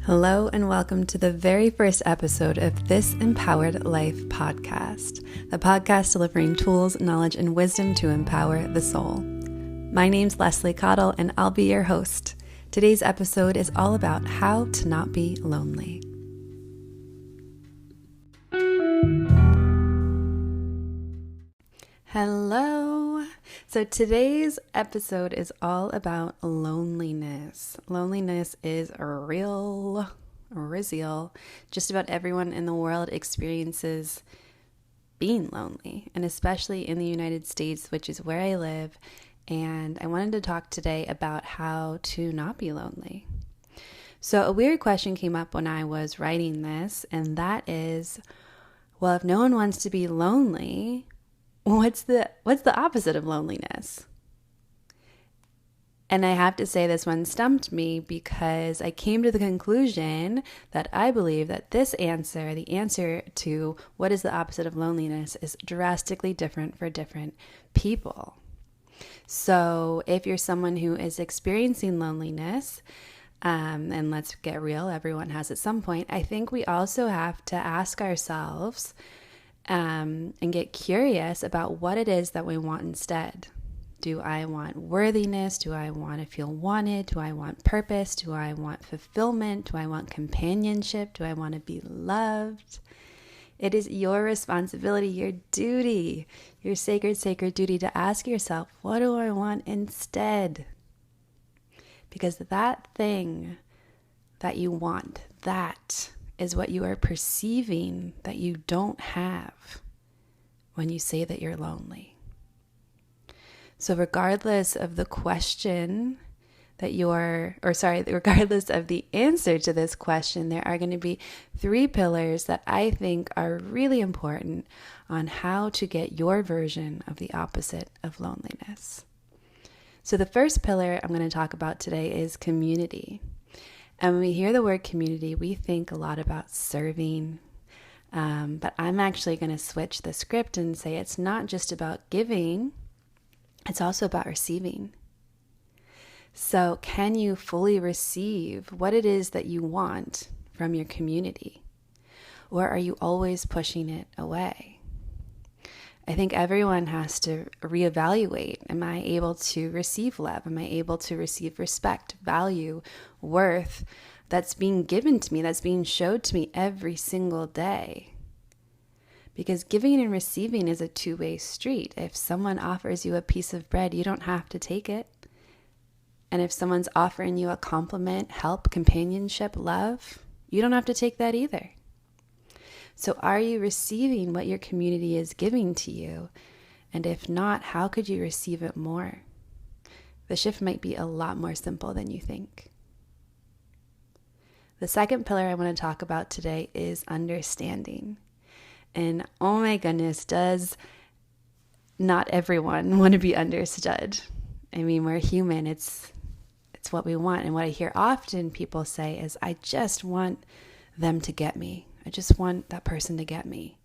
Hello and welcome to the very first episode of This Empowered Life podcast, the podcast delivering tools, knowledge, and wisdom to empower the soul. My name's Leslie Cottle and I'll be your host. Today's episode is all about how to not be lonely. Hello. So today's episode is all about loneliness. Loneliness is real. Just about everyone in the world experiences being lonely, and especially in the United States, which is where I live. And I wanted to talk today about how to not be lonely. So a weird question came up when I was writing this, and that is, well, if no one wants to be lonely, what's the opposite of loneliness? And I have to say this one stumped me because I came to the conclusion that I believe that this answer, the answer to what is the opposite of loneliness, is drastically different for different people. So if you're someone who is experiencing loneliness, and let's get real, everyone has at some point, I think we also have to ask ourselves and get curious about what it is that we want instead. Do I want worthiness? Do I want to feel wanted? Do I want purpose? Do I want fulfillment? Do I want companionship? Do I want to be loved? It is your responsibility, your duty, your sacred duty to ask yourself, what do I want instead? Because that thing that you want, that is what you are perceiving that you don't have when you say that you're lonely. So regardless of the question regardless of the answer to this question, there are going to be 3 pillars that I think are really important on how to get your version of the opposite of loneliness. So the first pillar I'm going to talk about today is community. And when we hear the word community, we think a lot about serving. But I'm actually going to switch the script and say it's not just about giving, it's also about receiving. So can you fully receive what it is that you want from your community? Or are you always pushing it away? I think everyone has to reevaluate. Am I able to receive love? Am I able to receive respect, value, worth that's being given to me, that's being showed to me every single day? Because giving and receiving is a two-way street. If someone offers you a piece of bread, you don't have to take it. And if someone's offering you a compliment, help, companionship, love, you don't have to take that either. So are you receiving what your community is giving to you? And if not, how could you receive it more? The shift might be a lot more simple than you think. The second pillar I want to talk about today is understanding. And oh my goodness, does not everyone want to be understood? I mean, we're human. It's what we want. And what I hear often people say is, I just want them to get me. I just want that person to get me.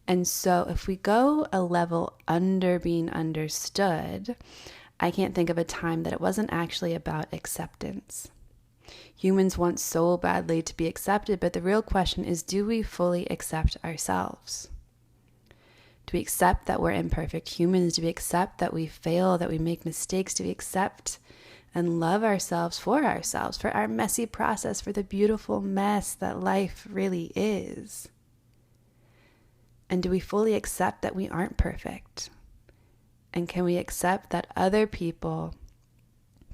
And so if we go a level under being understood, I can't think of a time that it wasn't actually about acceptance. Humans want so badly to be accepted, but the real question is, do we fully accept ourselves? Do we accept that we're imperfect humans? Do we accept that we fail, that we make mistakes? Do we accept and love ourselves, for our messy process, for the beautiful mess that life really is? And do we fully accept that we aren't perfect? And can we accept that other people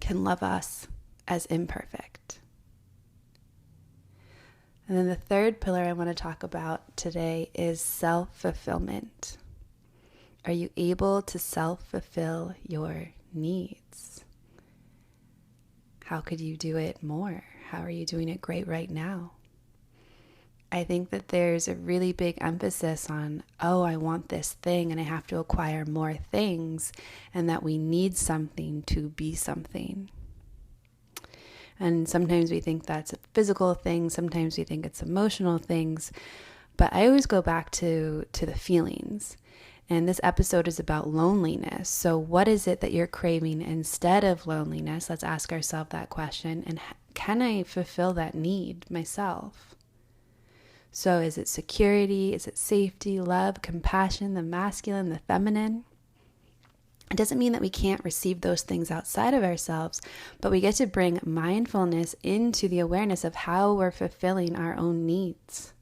can love us as imperfect? And then the third pillar I want to talk about today is self-fulfillment. Are you able to self-fulfill your needs? How could you do it more? How are you doing it great right now? I think that there's a really big emphasis on, I want this thing and I have to acquire more things, and that we need something to be something. And sometimes we think that's a physical thing, sometimes we think it's emotional things, but I always go back to the feelings. And this episode is about loneliness. So what is it that you're craving instead of loneliness? Let's ask ourselves that question. And can I fulfill that need myself? So is it security? Is it safety, love, compassion, the masculine, the feminine? It doesn't mean that we can't receive those things outside of ourselves, but we get to bring mindfulness into the awareness of how we're fulfilling our own needs.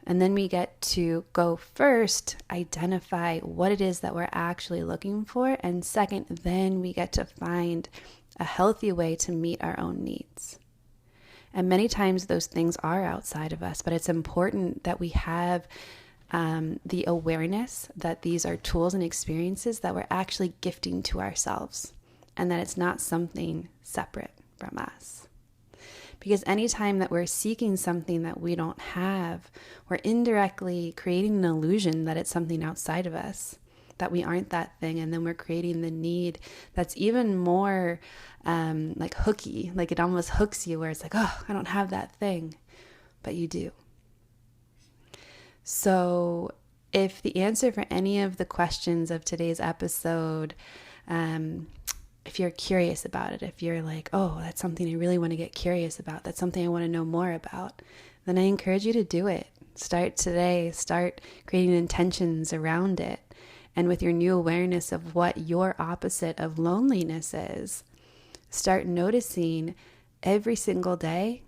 And then we get to go first, identify what it is that we're actually looking for. And second, then we get to find a healthy way to meet our own needs. And many times those things are outside of us, but it's important that we have the awareness that these are tools and experiences that we're actually gifting to ourselves, and that it's not something separate from us. Because anytime that we're seeking something that we don't have, we're indirectly creating an illusion that it's something outside of us, that we aren't that thing, and then we're creating the need that's even more like hooky, like it almost hooks you, where it's like, oh, I don't have that thing, but you do. So if the answer for any of the questions of today's episode, if you're curious about it, if you're like, oh, that's something I really want to get curious about, that's something I want to know more about, then I encourage you to do it. Start today, start creating intentions around it. And with your new awareness of what your opposite of loneliness is, start noticing every single day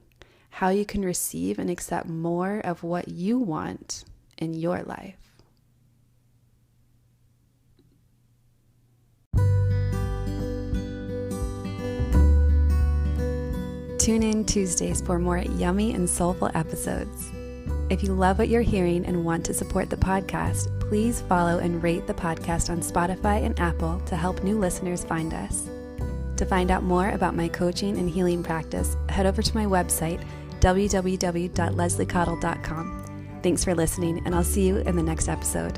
how you can receive and accept more of what you want in your life. Tune in Tuesdays for more yummy and soulful episodes. If you love what you're hearing and want to support the podcast, please follow and rate the podcast on Spotify and Apple to help new listeners find us. To find out more about my coaching and healing practice, head over to my website, www.lesliecottle.com. Thanks for listening, and I'll see you in the next episode.